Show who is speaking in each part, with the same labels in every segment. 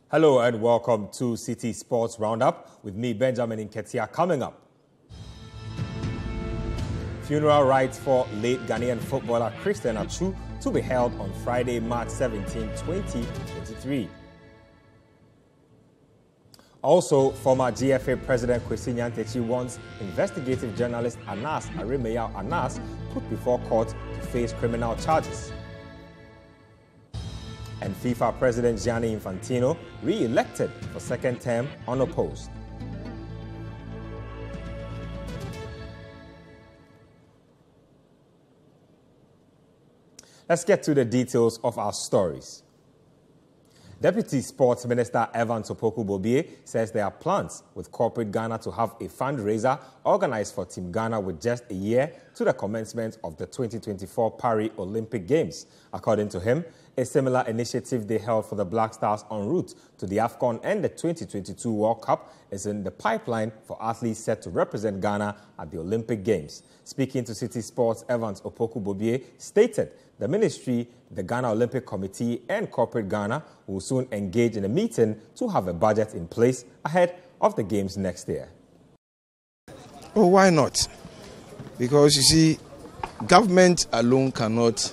Speaker 1: Hello and welcome to Citi Sports Roundup with me, Benjamin Nketia. Coming up, funeral rites for late Ghanaian footballer Christian Atsu to be held on Friday, March 17, 2023. Also, former GFA President Kwesi Nyantakyi wants investigative journalist Anas Aremeyaw Anas put before court to face criminal charges. And FIFA President Gianni Infantino re-elected for second term unopposed. Let's get to the details of our stories. Deputy Sports Minister Evans Opoku-Bobie says there are plans with corporate Ghana to have a fundraiser organized for Team Ghana with just a year to the commencement of the 2024 Paris Olympic Games. According to him, a similar initiative they held for the Black Stars en route to the AFCON and the 2022 World Cup is in the pipeline for athletes set to represent Ghana at the Olympic Games. Speaking to Citi Sports, Evans Opoku-Bobie stated the ministry, the Ghana Olympic Committee and corporate Ghana will soon engage in a meeting to have a budget in place ahead of the Games next year.
Speaker 2: Oh, why not? Because you see, government alone cannot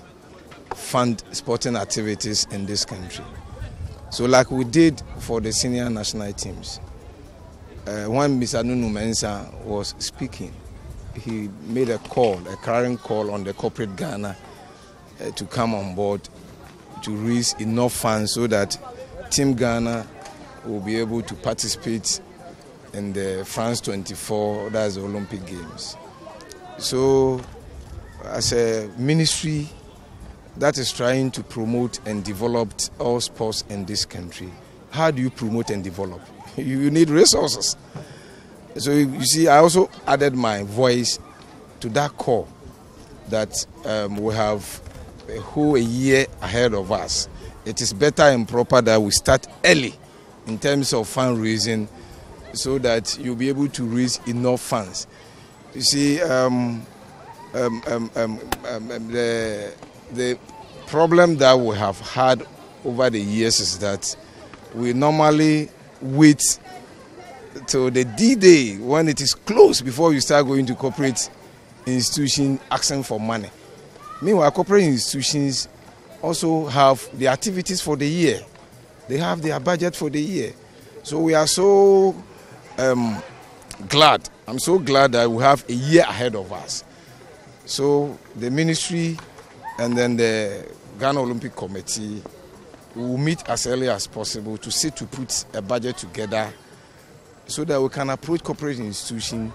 Speaker 2: fund sporting activities in this country. So like we did for the senior national teams, when Mr. Nunu Mensah was speaking, he made a clarion call on the corporate Ghana to come on board to raise enough funds so that Team Ghana will be able to participate in the France 24, that's the Olympic Games. So as a ministry that is trying to promote and develop all sports in this country, how do you promote and develop? You need resources. So you see, I also added my voice to that call that we have a whole year ahead of us. It is better and proper that we start early in terms of fundraising so that you'll be able to raise enough funds. You see, the problem that we have had over the years is that we normally wait till the D-Day when it is close before you start going to corporate institutions asking for money. Meanwhile, corporate institutions also have the activities for the year. They have their budget for the year. So we are so glad. I'm so glad that we have a year ahead of us. So the ministry and then the Ghana Olympic Committee will meet as early as possible to sit to put a budget together so that we can approach corporate institutions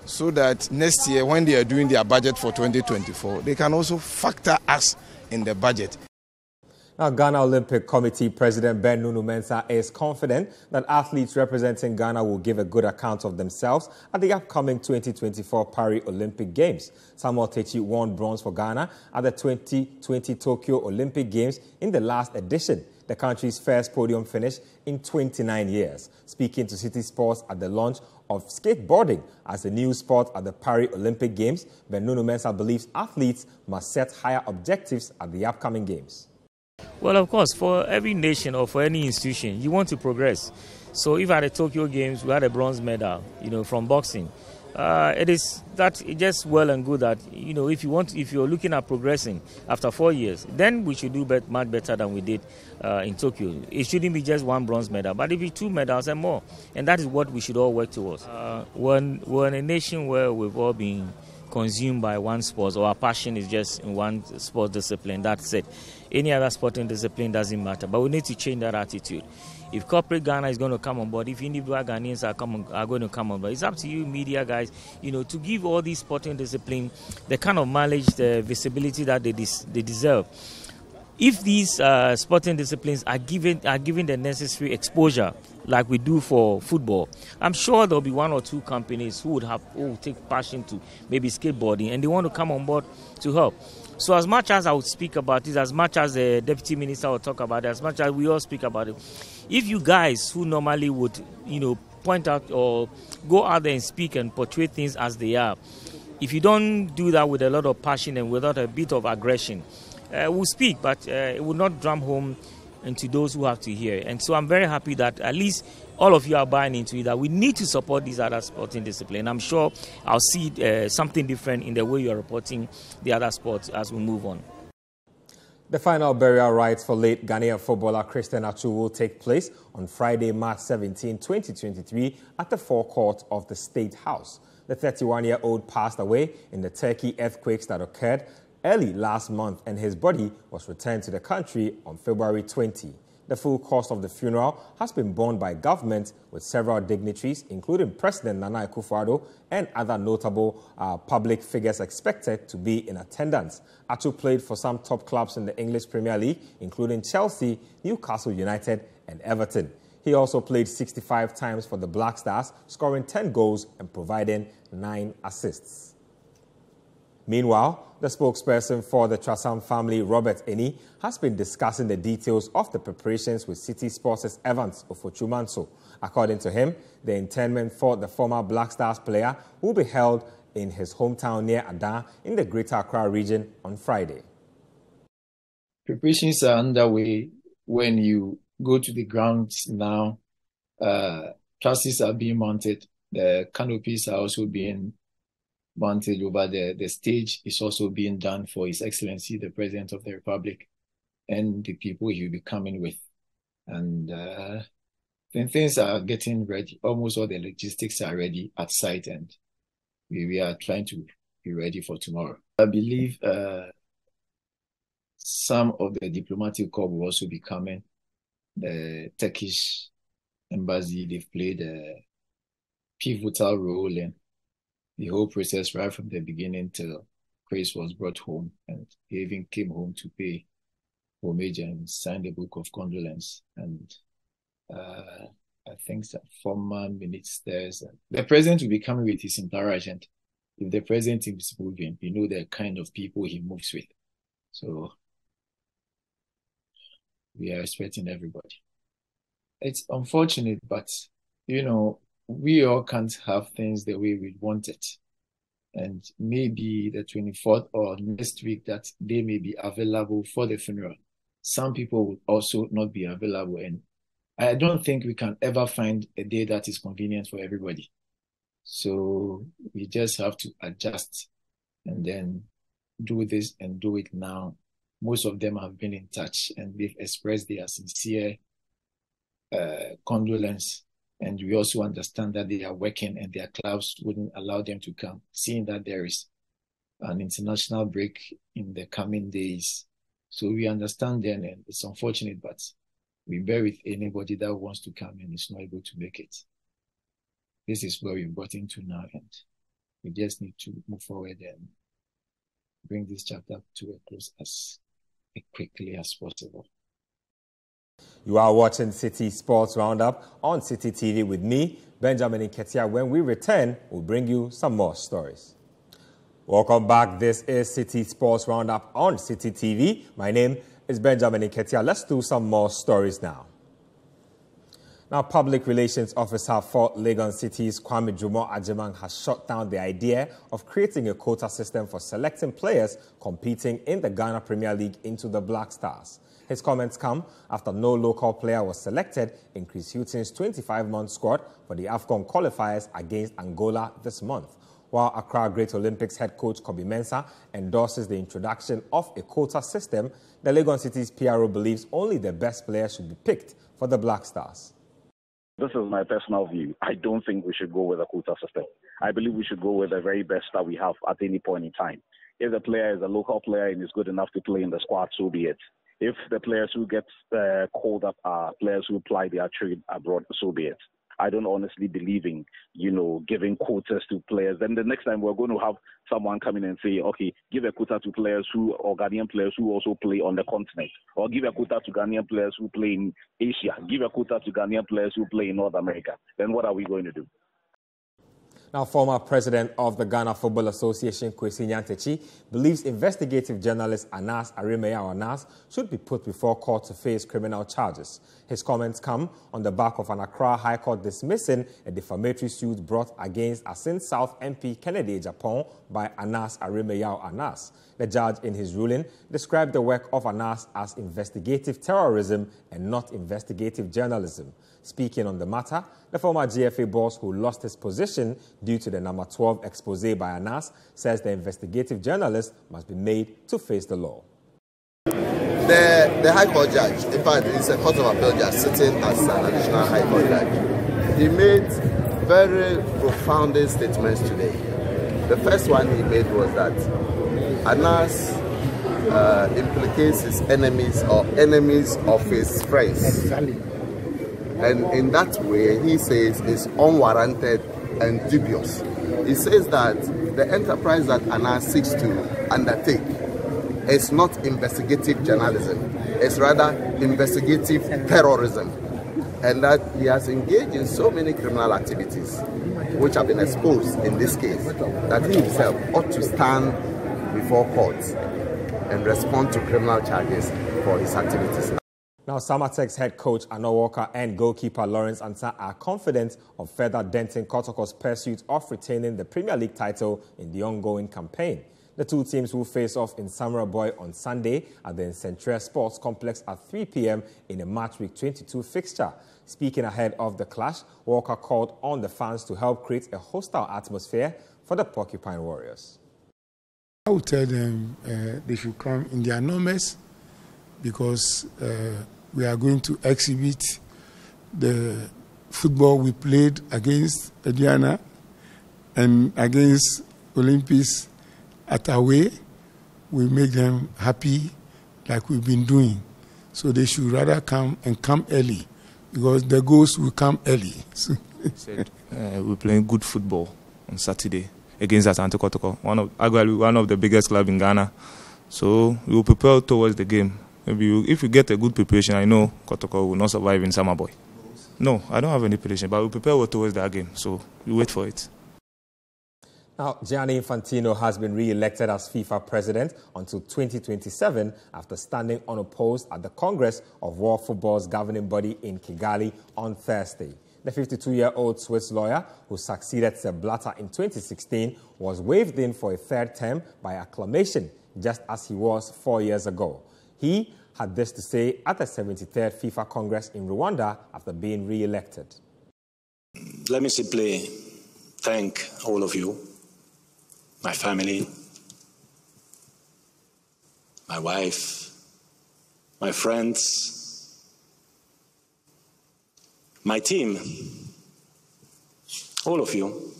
Speaker 2: so that next year when they are doing their budget for 2024, they can also factor us in the budget.
Speaker 1: Now, Ghana Olympic Committee President Ben Nunu Mensah is confident that athletes representing Ghana will give a good account of themselves at the upcoming 2024 Paris Olympic Games. Samuel Techi won bronze for Ghana at the 2020 Tokyo Olympic Games in the last edition, the country's first podium finish in 29 years. Speaking to Citi Sports at the launch of skateboarding as a new sport at the Paris Olympic Games, Ben Nunu Mensah believes athletes must set higher objectives at the upcoming Games.
Speaker 3: Well, of course, for every nation or for any institution, you want to progress. So if at the Tokyo Games we had a bronze medal, from boxing, it's just well and good that, if you're looking at progressing after 4 years, then we should do much better than we did in Tokyo. It shouldn't be just one bronze medal, but it be 2 medals and more. And that is what we should all work towards. We're in a nation where we've all been consumed by one sport, or our passion is just in one sport discipline. That's it. Any other sporting discipline doesn't matter. But we need to change that attitude. If corporate Ghana is going to come on board, if individual Ghanaians are going to come on board, it's up to you, media guys, to give all these sporting disciplines the kind of mileage, the visibility that they deserve. If these sporting disciplines are given the necessary exposure, like we do for football, I'm sure there'll be 1 or 2 companies who will take passion to maybe skateboarding, and they want to come on board to help. So as much as I would speak about this, as much as the deputy minister will talk about it, as much as we all speak about it, if you guys who normally would, point out or go out there and speak and portray things as they are, if you don't do that with a lot of passion and without a bit of aggression, we'll speak, but it will not drum home and to those who have to hear. And so I'm very happy that at least all of you are buying into it, that we need to support these other sporting disciplines. I'm sure I'll see something different in the way you're reporting the other sports as we move on.
Speaker 1: The final burial rites for late Ghanaian footballer Christian Atsu will take place on Friday, March 17, 2023 at the forecourt of the State House. The 31-year-old passed away in the Turkey earthquakes that occurred early last month, and his body was returned to the country on February 20. The full cost of the funeral has been borne by government, with several dignitaries, including President Nana Akufo-Addo and other notable public figures expected to be in attendance. Atsu played for some top clubs in the English Premier League, including Chelsea, Newcastle United and Everton. He also played 65 times for the Black Stars, scoring 10 goals and providing 9 assists. Meanwhile, the spokesperson for the Trasam family, Robert Eni, has been discussing the details of the preparations with Citi Sports' Evans Ofochumanso. According to him, the interment for the former Black Stars player will be held in his hometown near Adan in the Greater Accra region on Friday.
Speaker 4: Preparations are underway. When you go to the grounds now, trusses are being mounted. The canopies are also being mounted over the stage is also being done for His Excellency, the President of the Republic, and the people he will be coming with. And then things are getting ready. Almost all the logistics are ready at site, and we are trying to be ready for tomorrow. I believe some of the diplomatic corps will also be coming. The Turkish embassy, they've played a pivotal role in the whole process right from the beginning till Chris was brought home, and he even came home to pay homage and sign the book of condolence. And I think that former ministers, the president will be coming with his entire agent. If the president is moving, you know the kind of people he moves with. So we are expecting everybody. It's unfortunate, but you know, we all can't have things the way we want it. And maybe the 24th or next week that they may be available for the funeral. Some people will also not be available. And I don't think we can ever find a day that is convenient for everybody. So we just have to adjust and then do this and do it now. Most of them have been in touch and they've expressed their sincere condolence. And we also understand that they are working and their clubs wouldn't allow them to come, seeing that there is an international break in the coming days. So we understand them, and it's unfortunate, but we bear with anybody that wants to come and is not able to make it. This is where we've gotten to now, and we just need to move forward and bring this chapter to a close as quickly as possible.
Speaker 1: You are watching Citi Sports Roundup on Citi TV with me, Benjamin Nketia. When we return, we'll bring you some more stories. Welcome back. This is Citi Sports Roundup on Citi TV. My name is Benjamin Nketia. Let's do some more stories now. Now, Public Relations Officer for Legon City's Kwame Jumo Ajimang has shut down the idea of creating a quota system for selecting players competing in the Ghana Premier League into the Black Stars. His comments come after no local player was selected in Chris Hughton's 25-month squad for the AFCON qualifiers against Angola this month. While Accra Great Olympics head coach Kobe Mensah endorses the introduction of a quota system, the Legon City's PRO believes only the best players should be picked for the Black Stars.
Speaker 5: This is my personal view. I don't think we should go with a quota system. I believe we should go with the very best that we have at any point in time. If the player is a local player and is good enough to play in the squad, so be it. If the players who get called up are players who apply their trade abroad, so be it. I don't honestly believe in, giving quotas to players. Then the next time we're going to have someone come in and say, okay, give a quota to players or Ghanaian players who also play on the continent. Or give a quota to Ghanaian players who play in Asia. Give a quota to Ghanaian players who play in North America. Then what are we going to do?
Speaker 1: Now, former president of the Ghana Football Association, Kwesi Nyantakyi, believes investigative journalist Anas Aremeyaw Anas should be put before court to face criminal charges. His comments come on the back of an Accra High Court dismissing a defamatory suit brought against Asin South MP Kennedy Japon by Anas Aremeyaw Anas. The judge, in his ruling, described the work of Anas as investigative terrorism and not investigative journalism. Speaking on the matter, the former GFA boss, who lost his position due to the number 12 expose by Anas, says the investigative journalist must be made to face the law.
Speaker 6: The High Court judge, in fact, it's a Court of Appeal judge sitting as an additional High Court judge. He made very profound statements today. The first one he made was that Anas implicates his enemies or enemies of his friends. Exactly. And in that way, he says it's unwarranted and dubious. He says that the enterprise that Anas seeks to undertake is not investigative journalism. It's rather investigative terrorism. And that he has engaged in so many criminal activities which have been exposed in this case that he himself ought to stand before courts and respond to criminal charges for his activities.
Speaker 1: Now, Samatex head coach Anna Walker and goalkeeper Lawrence Ansah are confident of further denting Kotoko's pursuit of retaining the Premier League title in the ongoing campaign. The two teams will face off in Samurai Boy on Sunday at the Central Sports Complex at 3 p.m. in a Match Week 22 fixture. Speaking ahead of the clash, Walker called on the fans to help create a hostile atmosphere for the Porcupine Warriors.
Speaker 7: I would tell them they should come in their numbers because we are going to exhibit the football we played against Aduana and against Olympics at away. We make them happy like we've been doing. So they should rather come and come early because the goals will come early.
Speaker 8: We're playing good football on Saturday against Asante Kotoko, one of the biggest clubs in Ghana. So we will prepare towards the game. Maybe if you get a good preparation, I know Kotoko will not survive in Summer Boy. No, I don't have any prediction, but we prepare well towards that game. So we wait for it.
Speaker 1: Now, Gianni Infantino has been re-elected as FIFA president until 2027 after standing unopposed at the Congress of World Football's governing body in Kigali on Thursday. The 52-year-old Swiss lawyer who succeeded Sepp Blatter in 2016 was waved in for a third term by acclamation, just as he was 4 years ago. He had this to say at the 73rd FIFA Congress in Rwanda after being re-elected.
Speaker 9: Let me simply thank all of you, my family, my wife, my friends, my team, all of you,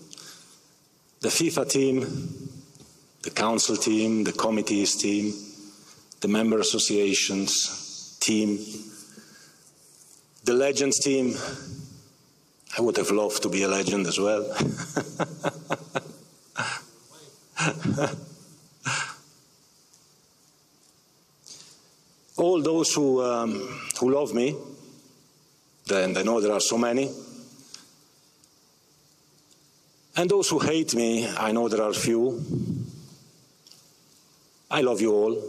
Speaker 9: the FIFA team, the council team, the committees team, the member associations team, the legends team. I would have loved to be a legend as well. All those who love me, and I know there are so many, and those who hate me, I know there are few. I love you all.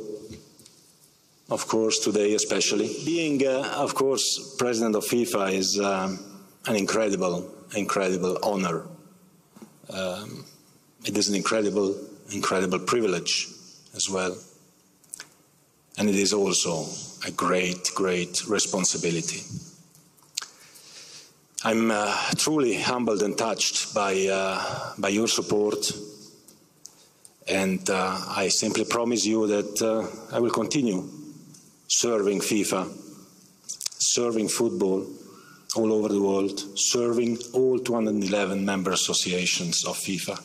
Speaker 9: Of course, today especially. Being, of course, president of FIFA is an incredible honor. It is an incredible privilege as well. And it is also a great responsibility. I'm truly humbled and touched by your support. And I simply promise you that I will continue serving FIFA, serving football all over the world, serving all 211 member associations of FIFA.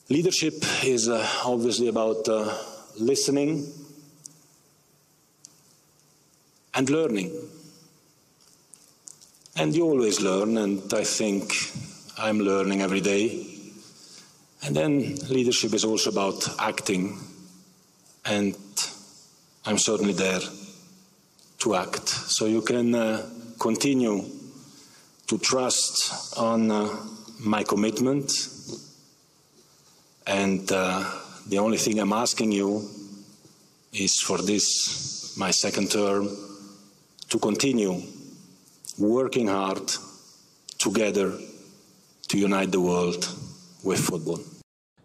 Speaker 9: Leadership is obviously about listening and learning. And you always learn, and I think I'm learning every day. And then leadership is also about acting, and I'm certainly there to act. So you can continue to trust on my commitment, and the only thing I'm asking you is for this, my second term, to continue working hard together to unite the world with football.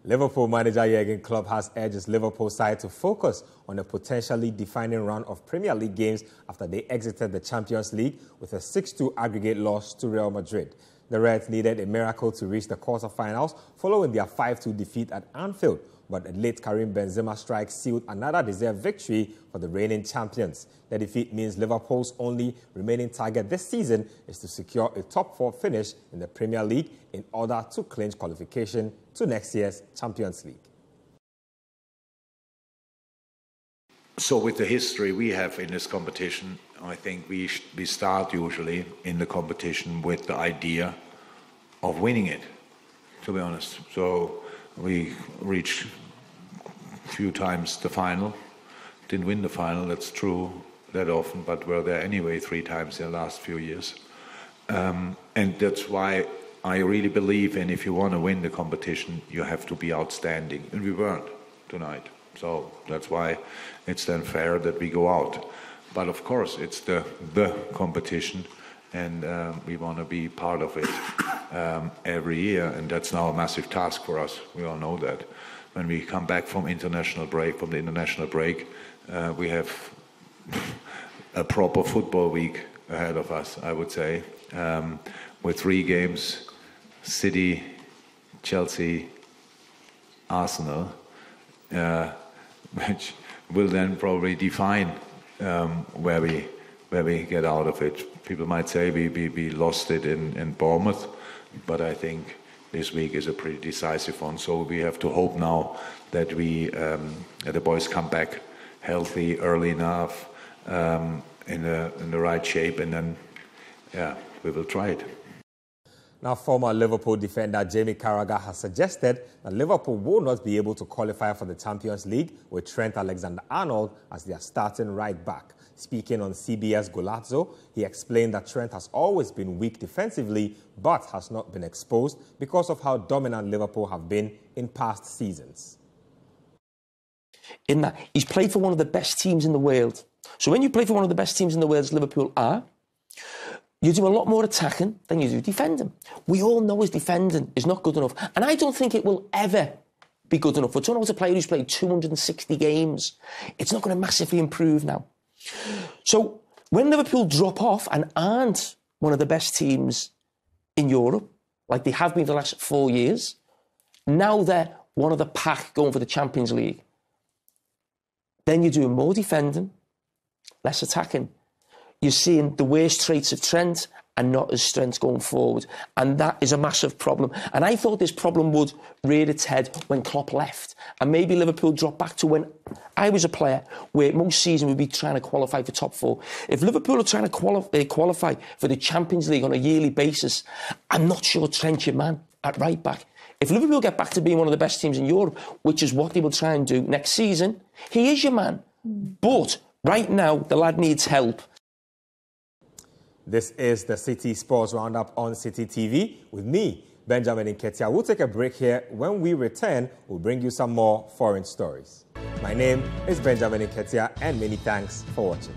Speaker 1: Liverpool manager Jurgen Klopp has urged his Liverpool side to focus on a potentially defining run of Premier League games after they exited the Champions League with a 6-2 aggregate loss to Real Madrid. The Reds needed a miracle to reach the quarter-finals following their 5-2 defeat at Anfield, but a late Karim Benzema strike sealed another deserved victory for the reigning champions. The defeat means Liverpool's only remaining target this season is to secure a top-4 finish in the Premier League in order to clinch qualification to next year's Champions League.
Speaker 10: So with the history we have in this competition, I think we start usually in the competition with the idea of winning it, to be honest. So we reached a few times the final, didn't win the final, that's true, that often, but were there anyway 3 times in the last few years. And that's why I really believe in, if you want to win the competition, you have to be outstanding. And we weren't tonight. So that's why it's then fair that we go out. But of course, it's the competition, and we want to be part of it every year. And that's now a massive task for us. We all know that. When we come back from the international break, we have a proper football week ahead of us, I would say, with 3 games: Citi, Chelsea, Arsenal, which will then probably define where we get out of it. People might say we lost it in Bournemouth, but I think this week is a pretty decisive one. So we have to hope now that that the boys come back healthy early enough, in the right shape, and then we will try it.
Speaker 1: Now, former Liverpool defender Jamie Carragher has suggested that Liverpool will not be able to qualify for the Champions League with Trent Alexander-Arnold as their starting right back. Speaking on CBS Golazzo, he explained that Trent has always been weak defensively but has not been exposed because of how dominant Liverpool have been in past seasons.
Speaker 11: In that, he's played for one of the best teams in the world. So when you play for one of the best teams in the world, as Liverpool are, you do a lot more attacking than you do defending. We all know his defending is not good enough. And I don't think it will ever be good enough. We're talking about a player who's played 260 games. It's not going to massively improve now. So when Liverpool drop off and aren't one of the best teams in Europe, like they have been the last 4 years, now they're one of the pack going for the Champions League. Then you're doing more defending, less attacking. You're seeing the worst traits of Trent and not his strengths going forward. And that is a massive problem. And I thought this problem would rear its head when Klopp left. And maybe Liverpool dropped back to when I was a player, where most season we'd be trying to qualify for top 4. If Liverpool are trying to qualify for the Champions League on a yearly basis, I'm not sure Trent's your man at right back. If Liverpool get back to being one of the best teams in Europe, which is what they will try and do next season, he is your man. But right now, the lad needs help.
Speaker 1: This is the Citi Sports Roundup on Citi TV with me, Benjamin Nketiah. We'll take a break here. When we return, we'll bring you some more foreign stories. My name is Benjamin Nketiah, and many thanks for watching.